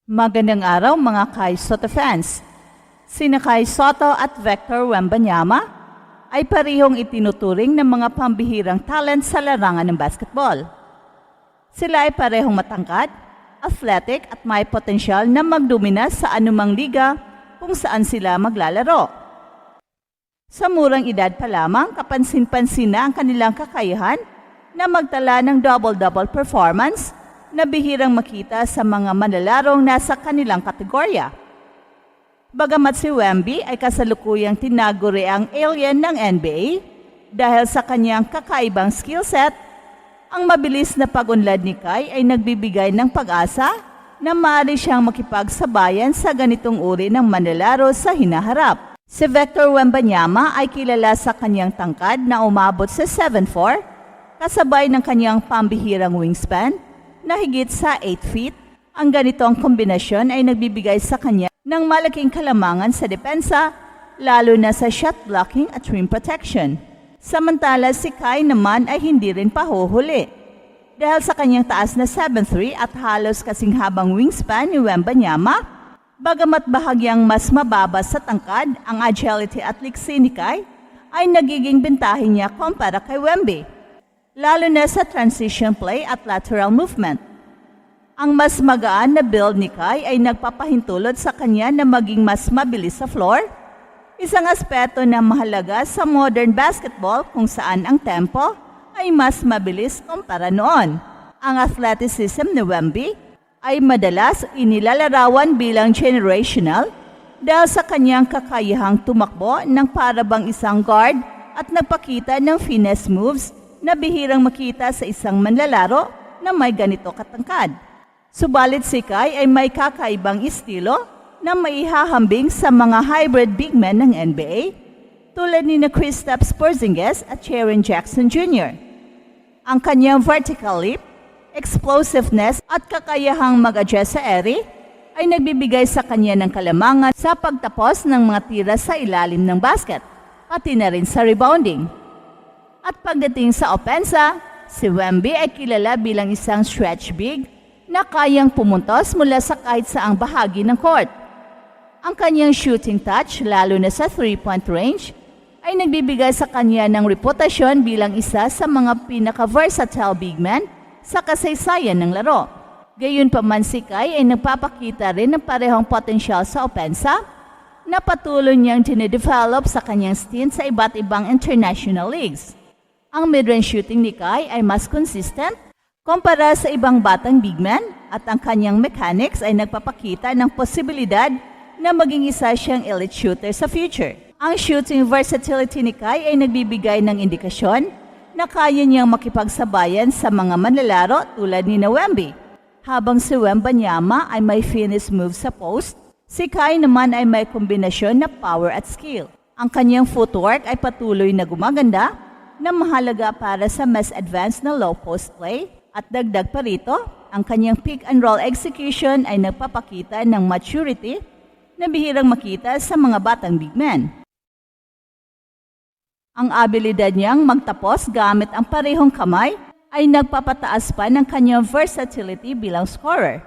Magandang araw mga Kai Soto fans. Sina Kai Soto at Vector Wembanyama ay parihong itinuturing ng mga pambihirang talent sa larangan ng basketball. Sila ay parehong matangkad, athletic at may potensyal na magdomina sa anumang liga kung saan sila maglalaro. Sa murang edad pa lamang, kapansin-pansin na ang kanilang kakayahan na magtala ng double-double performance na bihirang makita sa mga manlalarong nasa kanilang kategorya. Bagamat si Wemby ay kasalukuyang tinaguri ang alien ng NBA dahil sa kanyang kakaibang skill set, ang mabilis na pag-unlad ni Kai ay nagbibigay ng pag-asa na maaari siyang makipagsabayan sa ganitong uri ng manlalaro sa hinaharap. Si Vector Wembanyama ay kilala sa kanyang tangkad na umabot sa 7'4", kasabay ng kanyang pambihirang wingspan na higit sa 8 feet. Ang ganitong kombinasyon ay nagbibigay sa kanya ng malaking kalamangan sa depensa, lalo na sa shot blocking at rim protection. Samantala si Kai naman ay hindi rin pahuhuli. Dahil sa kanyang taas na 7'3" at halos kasing habang wingspan ni Wembanyama, bagamat bahagyang mas mababa sa tangkad, ang agility at liksi ni Kai ay nagiging bentahin niya kumpara kay Wemby, lalo na sa transition play at lateral movement. Ang mas magaan na build ni Kai ay nagpapahintulot sa kanya na maging mas mabilis sa floor, isang aspeto na mahalaga sa modern basketball kung saan ang tempo ay mas mabilis kumpara noon. Ang athleticism ni Wemby ay madalas inilalarawan bilang generational dahil sa kanyang kakayahang tumakbo ng parabang isang guard at nagpakita ng finesse moves na bihirang makita sa isang manlalaro na may ganito katangkad. Subalit si Kai ay may kakaibang estilo na maihahambing sa mga hybrid big men ng NBA tulad ni Kristaps Porzingis at Jaren Jackson Jr. Ang kanyang vertical leap, explosiveness at kakayahang mag-adjust sa area ay nagbibigay sa kanya ng kalamangan sa pagtapos ng mga tira sa ilalim ng basket, pati na rin sa rebounding. At pagdating sa opensa, si Wemby ay kilala bilang isang stretch big na kayang pumuntos mula sa kahit saang bahagi ng court. Ang kanyang shooting touch, lalo na sa 3-point range, ay nagbibigay sa kanya ng reputasyon bilang isa sa mga pinaka-versatile big man sa kasaysayan ng laro. Gayunpaman si Kai ay nagpapakita rin ng parehong potensyal sa opensa na patuloy niyang dinidevelop sa kanyang stint sa iba't ibang international leagues. Ang mid-range shooting ni Kai ay mas consistent kumpara sa ibang batang big man at ang kanyang mechanics ay nagpapakita ng posibilidad na maging isa siyang elite shooter sa future. Ang shooting versatility ni Kai ay nagbibigay ng indikasyon na kaya niyang makipagsabayan sa mga manlalaro tulad ni Wemby. Habang si Wembanyama ay may finesse move sa post, si Kai naman ay may kombinasyon na power at skill. Ang kanyang footwork ay patuloy na gumaganda na mahalaga para sa mas advanced na low post play, at dagdag pa rito, ang kanyang pick and roll execution ay nagpapakita ng maturity na bihirang makita sa mga batang big men. Ang abilidad niyang magtapos gamit ang parehong kamay ay nagpapataas pa ng kanyang versatility bilang scorer.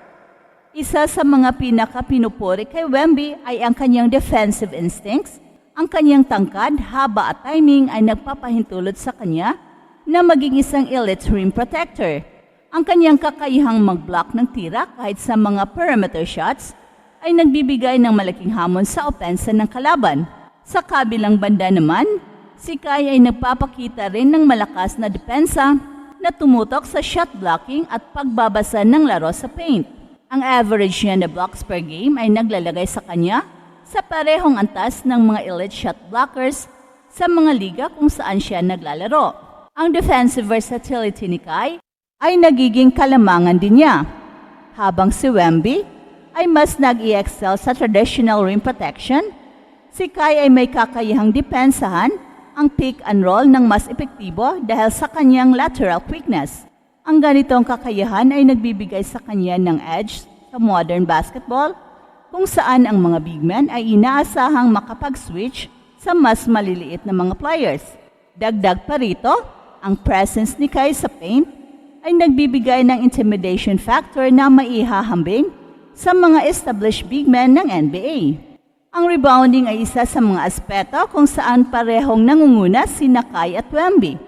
Isa sa mga pinaka-pinupuri kay Wemby ay ang kanyang defensive instincts. Ang kanyang tangkad, haba at timing ay nagpapahintulot sa kanya na maging isang elite rim protector. Ang kanyang kakayahang mag-block ng tira kahit sa mga perimeter shots ay nagbibigay ng malaking hamon sa opensa ng kalaban. Sa kabilang banda naman, si Kai ay nagpapakita rin ng malakas na depensa na tumutok sa shot blocking at pagbabasa ng laro sa paint. Ang average niya na blocks per game ay naglalagay sa kanya sa parehong antas ng mga elite shot blockers sa mga liga kung saan siya naglalaro. Ang defensive versatility ni Kai ay nagiging kalamangan din niya, habang si Wemby ay mas nag-i-excel sa traditional rim protection. Si Kai ay may kakayahang depensahan ang pick and roll ng mas epektibo dahil sa kanyang lateral quickness. Ang ganitong kakayahan ay nagbibigay sa kanya ng edge sa modern basketball kung saan ang mga big men ay inaasahang makapag-switch sa mas maliliit na mga players. Dagdag pa rito, ang presence ni Kai sa paint ay nagbibigay ng intimidation factor na maihahambing sa mga established big men ng NBA. Ang rebounding ay isa sa mga aspeto kung saan parehong nangunguna sina Kai at Wemby.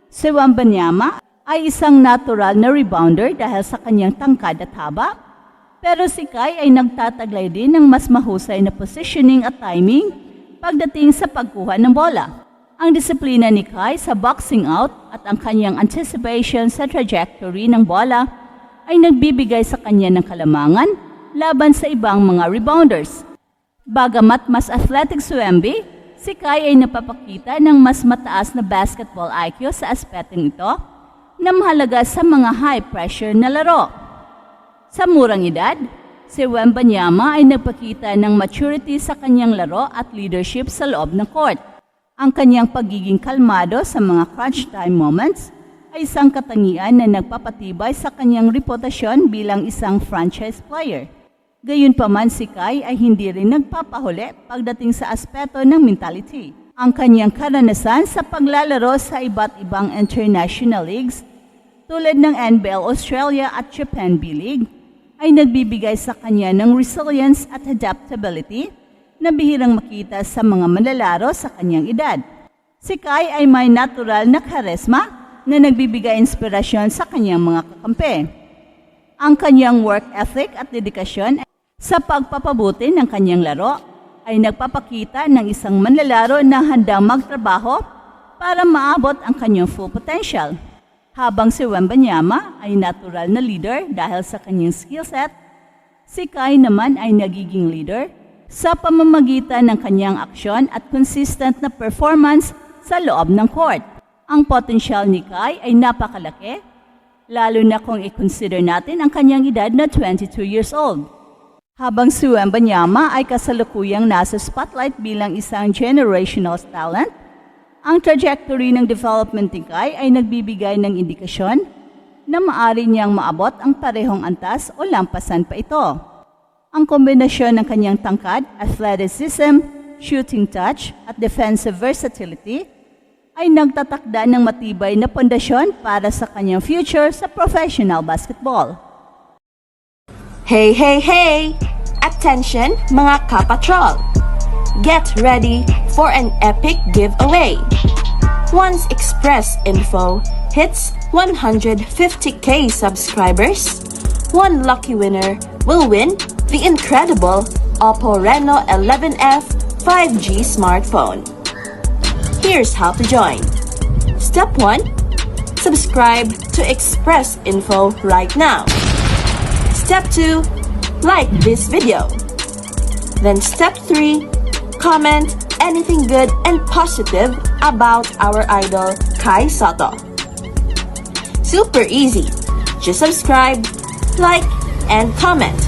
Si Wembanyama ay isang natural na rebounder dahil sa kanyang tangkad at haba, pero si Kai ay nagtataglay din ng mas mahusay na positioning at timing pagdating sa pagkuha ng bola. Ang disiplina ni Kai sa boxing out at ang kanyang anticipation sa trajectory ng bola ay nagbibigay sa kanya ng kalamangan laban sa ibang mga rebounders. Bagamat mas athletic si Wemby, si Kai ay napapakita ng mas mataas na basketball IQ sa aspetong ito na mahalaga sa mga high-pressure na laro. Sa murang edad, si Wembanyama ay nagpakita ng maturity sa kanyang laro at leadership sa loob ng court. Ang kanyang pagiging kalmado sa mga crunch time moments ay isang katangian na nagpapatibay sa kanyang reputasyon bilang isang franchise player. Gayunpaman si Kai ay hindi rin nagpapahuli pagdating sa aspeto ng mentality. Ang kanyang karanasan sa paglalaro sa iba't ibang international leagues tulad ng NBL Australia at Japan B-League ay nagbibigay sa kanya ng resilience at adaptability na bihirang makita sa mga manlalaro sa kanyang edad. Si Kai ay may natural na karisma na nagbibigay inspirasyon sa kanyang mga kakampi. Ang kanyang work ethic at dedikasyon sa pagpapabuti ng kanyang laro ay nagpapakita ng isang manlalaro na handang magtrabaho para maabot ang kanyang full potential. Habang si Wembanyama ay natural na leader dahil sa kanyang skill set, si Kai naman ay nagiging leader sa pamamagitan ng kanyang aksyon at consistent na performance sa loob ng court. Ang potensyal ni Kai ay napakalaki, lalo na kung i-consider natin ang kanyang edad na 22 years old. Habang si Wembanyama ay kasalukuyang nasa spotlight bilang isang generational talent, ang trajectory ng development ni Kai ay nagbibigay ng indikasyon na maaari niyang maabot ang parehong antas o lampasan pa ito. Ang kombinasyon ng kanyang tangkad, athleticism, shooting touch at defensive versatility ay nagtatakda ng matibay na pundasyon para sa kanyang future sa professional basketball. Hey, hey, hey! Attention mga kapatrol! Get ready for an epic giveaway! Once Express Info hits 150k subscribers, one lucky winner will win the incredible Oppo Reno 11F 5G smartphone. Here's how to join. Step 1. Subscribe to Express Info right now. Step 2. Like this video. Then step 3. Comment anything good and positive about our idol Kai Sotto. Super easy. Just subscribe, like, and comment.